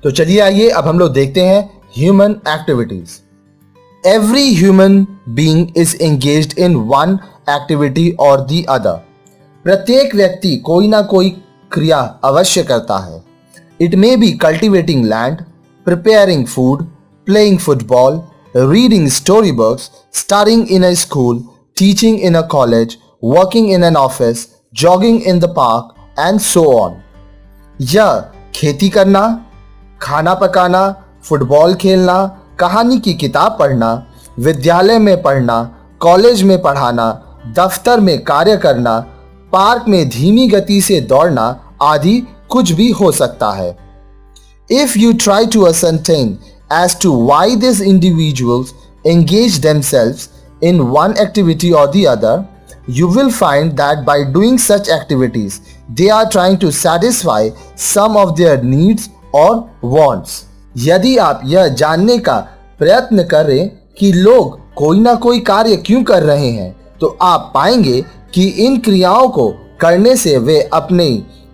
तो चलिए आइए अब हम लोग देखते हैं human activities. Every human being is engaged in one activity और दी अदर। प्रत्येक व्यक्ति कोई ना कोई क्रिया अवश्य करता है। It may be cultivating land, preparing food, playing football, reading story books, studying in a school, teaching in a college, working in an office, jogging in the park and so on. यह खेती करना, खाना पकाना, football खेलना, कहानी की किताब पढ़ना, विद्यालय में पढ़ना, कॉलेज में पढ़ाना, दफ्तर में कार्य करना, पार्क में धीमी गति से दौड़ना आदि कुछ भी हो सकता है। If you try to ascertain as to why these individuals engage themselves in one activity or the other, you will find that by doing such activities, they are trying to satisfy some of their needs or wants. यदि आप यह जानने का प्रयत्न करें कि लोग कोई ना कोई कार्य क्यों कर रहे हैं, तो आप पाएंगे कि इन क्रियाओं को करने से वे अपने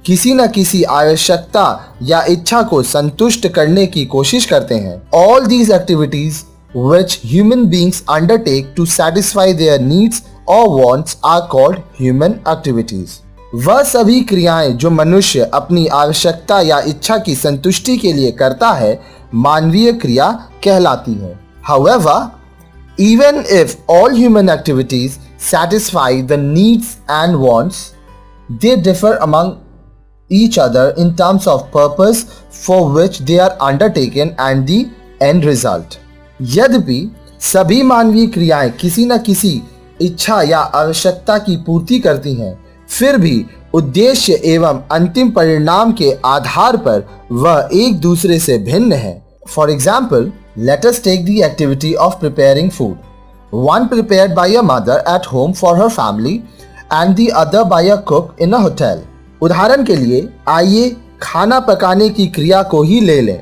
किसी न किसी आवश्यकता या इच्छा को संतुष्ट करने की कोशिश करते हैं। All these activities which human beings undertake to satisfy their needs or wants are called human activities. वह सभी क्रियाएं जो मनुष्य अपनी आवश्यकता या इच्छा की संतुष्टि के लिए करता है, मानवीय क्रिया कहलाती है। However, even if all human activities satisfy the needs and wants, they differ among each other in terms of purpose for which they are undertaken and the end result. यद्यपि सभी मानवीय क्रियाएं किसी न किसी इच्छा या आवश्यकता की पूर्ति करती हैं, फिर भी उद्देश्य एवं अंतिम परिणाम के आधार पर वह एक दूसरे से भिन्न है। For example, let us take the activity of preparing food. One prepared by a mother at home for her family and the other by a cook in a hotel. उदाहरण के लिए आइए खाना पकाने की क्रिया को ही ले लें।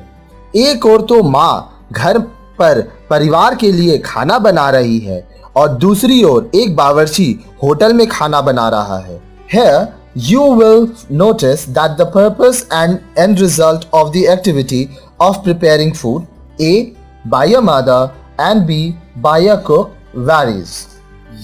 एक ओर तो माँ घर पर परिवार के लिए खाना बना रही है और दूसरी ओर एक बावर्ची होटल में खाना बना रहा है। Here you will notice that the purpose and end result of the activity of preparing food, A by a mother and B by a cook, varies.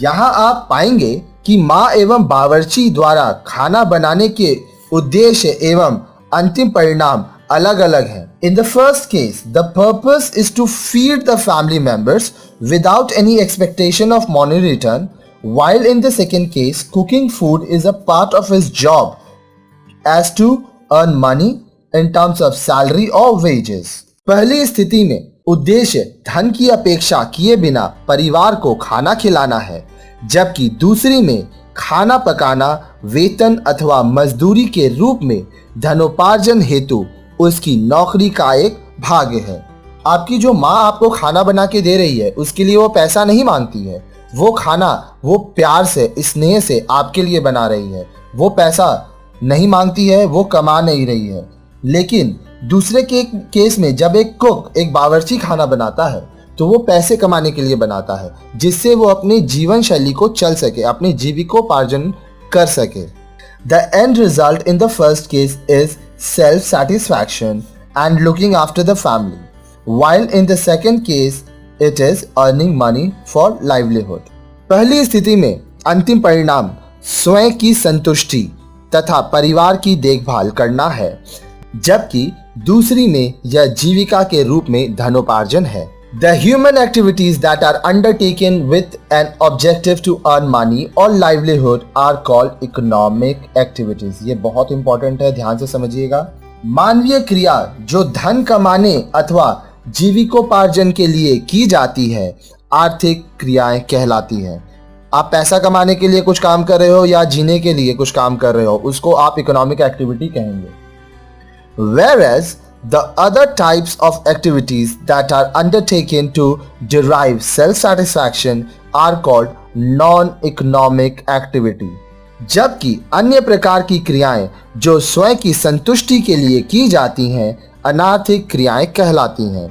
यहाँ आप पाएंगे कि माँ एवं बावर्ची द्वारा खाना बनाने के उद्देश्य एवं अंतिम परिणाम अलग अलग हैं। In the first case, the purpose is to feed the family members without any expectation of money return, while in the second case, cooking food is a part of his job as to earn money in terms of salary or wages. पहली स्थिति में उद्देश्य धन की अपेक्षा किए बिना परिवार को खाना खिलाना है, जबकि दूसरी में खाना पकाना वेतन अथवा मजदूरी के रूप में धनोपार्जन हेतु उसकी नौकरी का एक भाग्य है। आपकी जो माँ आपको खाना बना के दे रही है, उसके लिए वो पैसा नहीं मांगती है। वो खाना वो प्यार से, स्नेह से आपके लिए बना रही है। वो पैसा नहीं मांगती है, वो कमा नहीं रही है। लेकिन दूसरे के केस में जब एक कुक, एक बावर्ची खाना बनाता है, तो वो पैसे कमाने के लिए बनाता है, जिससे वो अपनी जीवन शैली को चल सके, अपनी जीविकोपार्जन कर सके। The end result in the first case is self-satisfaction and looking after the family, while in the second case it is earning money for livelihood. पहली स्थिति में अंतिम परिणाम स्वयं की संतुष्टि तथा परिवार की देखभाल करना है, जबकि दूसरी में यह जीविका के रूप में धनोपार्जन है। The human activities that are undertaken with an objective to earn money or livelihood are called economic activities. ये बहुत इंपॉर्टेंट है, ध्यान से समझिएगा। मानवीय क्रिया जो धन कमाने अथवा जीविकोपार्जन के लिए की जाती है, आर्थिक क्रियाएं कहलाती हैं। आप पैसा कमाने के लिए कुछ काम कर रहे हो या जीने के लिए कुछ काम कर रहे हो, उसको आप इकोनॉमिक एक्टिविटी कहेंगे। Whereas the other types of activities that are undertaken to derive self-satisfaction are called non-economic activity. जबकि अन्य प्रकार की क्रियाएं जो स्वयं की संतुष्टि के लिए की जाती हैं, अनार्थिक क्रियाएं कहलाती हैं।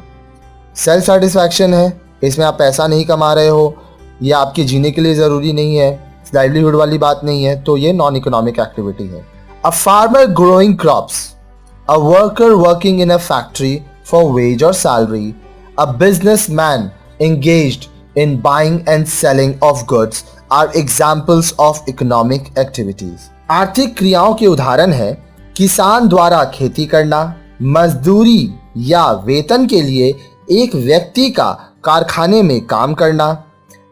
सेल्फ सेटिस्फैक्शन है, इसमें आप पैसा नहीं कमा रहे हो, ये आपके जीने के लिए ज़रूरी नहीं है, लाइवलीहुड वाली बात नहीं है, तो ये नॉन इकोनॉमिक एक्टिविटी है। A farmer growing crops a worker working in a factory for wage or salary, a businessman engaged in buying and selling of goods are examples of economic activities. आर्थिक क्रियाओं के उदाहरण है किसान द्वारा खेती करना, मजदूरी या वेतन के लिए एक व्यक्ति का कारखाने में काम करना,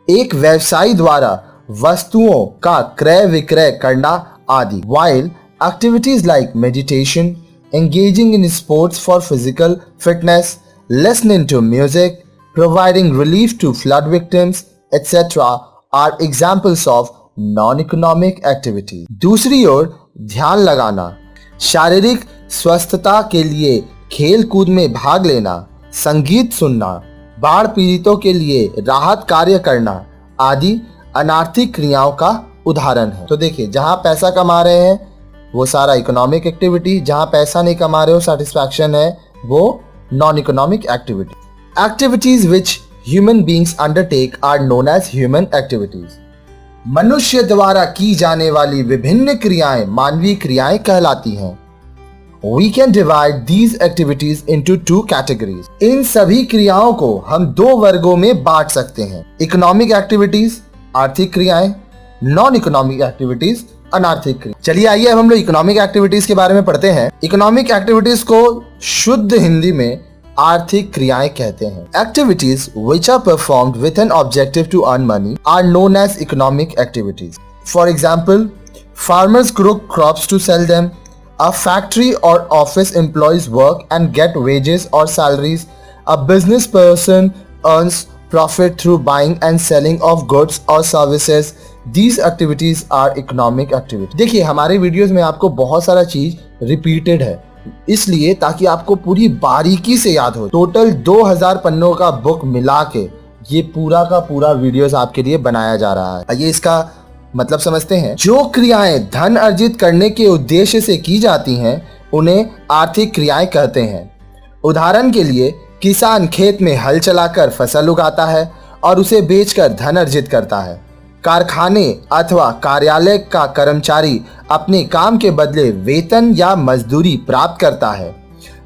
एक व्यवसायी द्वारा वस्तुओं का क्रय विक्रय करना आदि. While activities like meditation, engaging in sports for physical fitness, listening to music, providing relief to flood victims, etc. are examples of non-economic activities. दूसरी ओर ध्यान लगाना, शारीरिक स्वस्थता के लिए खेल कूद में भाग लेना, संगीत सुनना, बाढ़ पीड़ितों के लिए राहत कार्य करना आदि अनार्थिक क्रियाओं का उदाहरण है. तो देखिए, जहां पैसा कमा रहे हैं वो सारा इकोनॉमिक एक्टिविटी, जहां पैसा नहीं कमा रहे हो सेटिस्फैक्शन है वो non economic activity. Activities which human beings undertake are known as human activities. मनुष्य द्वारा की जाने वाली विभिन्न क्रियाएं मानवीय क्रियाएं कहलाती हैं. We can divide these activities into two categories. इन सभी क्रियाओं को हम दो वर्गों में बांट सकते हैं. इकोनॉमिक एक्टिविटीज आर्थिक क्रियाएं, नॉन इकोनॉमिक एक्टिविटीज अनार्थिक क्रिया. चलिए आइए अब हम लोग इकोनॉमिक एक्टिविटीज के बारे में पढ़ते हैं. इकोनॉमिक एक्टिविटीज को शुद्ध हिंदी में आर्थिक क्रियाएं कहते हैं. Activities which are performed with an objective to earn money are known as economic activities. For example, farmers grow crops to sell them. A factory or office employees work and get wages or salaries. A business person earns profit through buying and selling of goods or services. These activities are economic activities. देखिए, हमारे videos में आपको बहुत सारा चीज repeated है, इसलिए ताकि आपको पूरी बारीकी से याद हो. टोटल 2000 पन्नों का बुक मिला के ये पूरा का पूरा वीडियोस आपके लिए बनाया जा रहा है. आइए इसका मतलब समझते हैं. जो क्रियाएं धन अर्जित करने के उद्देश्य से की जाती हैं उन्हें आर्थिक क्रियाएं कहते हैं. उदाहरण के लिए किसान खेत में हल चलाकर फसल उगाता है और उसे बेचकर धन अर्जित करता है. कारखाने अथवा कार्यालय का कर्मचारी अपने काम के बदले वेतन या मजदूरी प्राप्त करता है.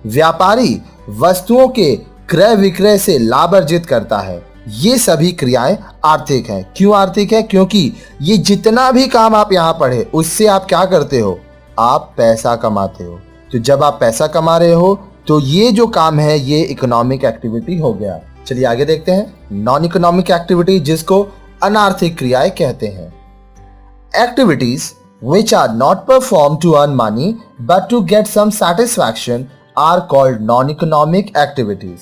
व्यापारी वस्तुओं के क्रय विक्रय से लाभ अर्जित करता है. ये सभी क्रियाएं आर्थिक हैं. क्यों आर्थिक है? क्योंकि ये जितना भी काम आप यहाँ पढ़े उससे आप क्या करते हो, आप पैसा कमाते हो. तो जब आप पैसा कमा रहे हो तो ये जो काम है ये इकोनॉमिक एक्टिविटी हो गया. चलिए आगे देखते हैं. नॉन इकोनॉमिक एक्टिविटी जिसको अनार्थिक क्रियाएं कहते हैं. Activities which are not performed to earn money but to get some satisfaction are called non-economic activities.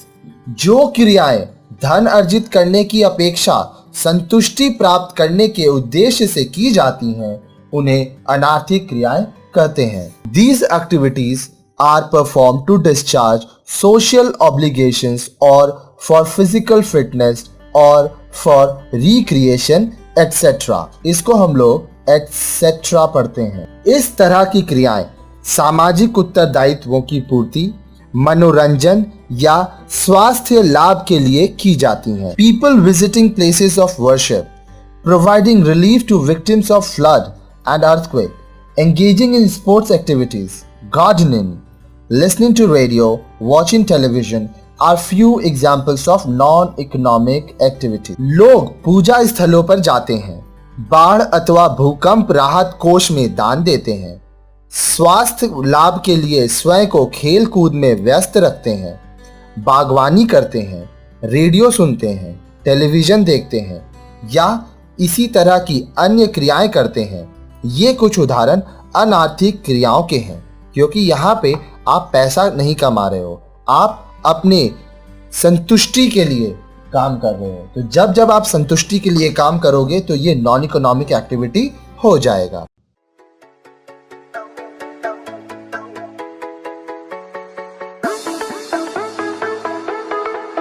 जो क्रियाएं धन अर्जित करने की अपेक्षा संतुष्टि प्राप्त करने के उद्देश्य से की जाती हैं उन्हें अनार्थिक क्रियाएं कहते हैं. These activities are performed to discharge social obligations or for physical fitness or for recreation etc. इसको हम लोग etc. पढ़ते हैं. इस तरह की क्रियाएं सामाजिक उत्तरदायित्वों की पूर्ति, मनोरंजन या स्वास्थ्य लाभ के लिए की जाती हैं. People visiting places of worship, providing relief to victims of flood and earthquake, engaging in sports activities, gardening, listening to radio, watching television are few examples of non-economic activity. लोग पूजा स्थलों पर जाते हैं, बाढ़ अथवा भूकंप राहत कोष में दान देते हैं, स्वास्थ्य लाभ के लिए स्वयं को खेल कूद में व्यस्त रखते हैं, बागवानी करते हैं, रेडियो सुनते हैं, टेलीविजन देखते हैं या इसी तरह की अन्य क्रियाएं करते हैं. ये कुछ उदाहरण अनार्थिक क्रियाओं के हैं क्योंकि यहाँ पे आप पैसा नहीं कमा रहे हो, आप अपने संतुष्टि के लिए काम कर रहे हो. तो जब जब आप संतुष्टि के लिए काम करोगे तो ये नॉन इकोनॉमिक एक्टिविटी हो जाएगा.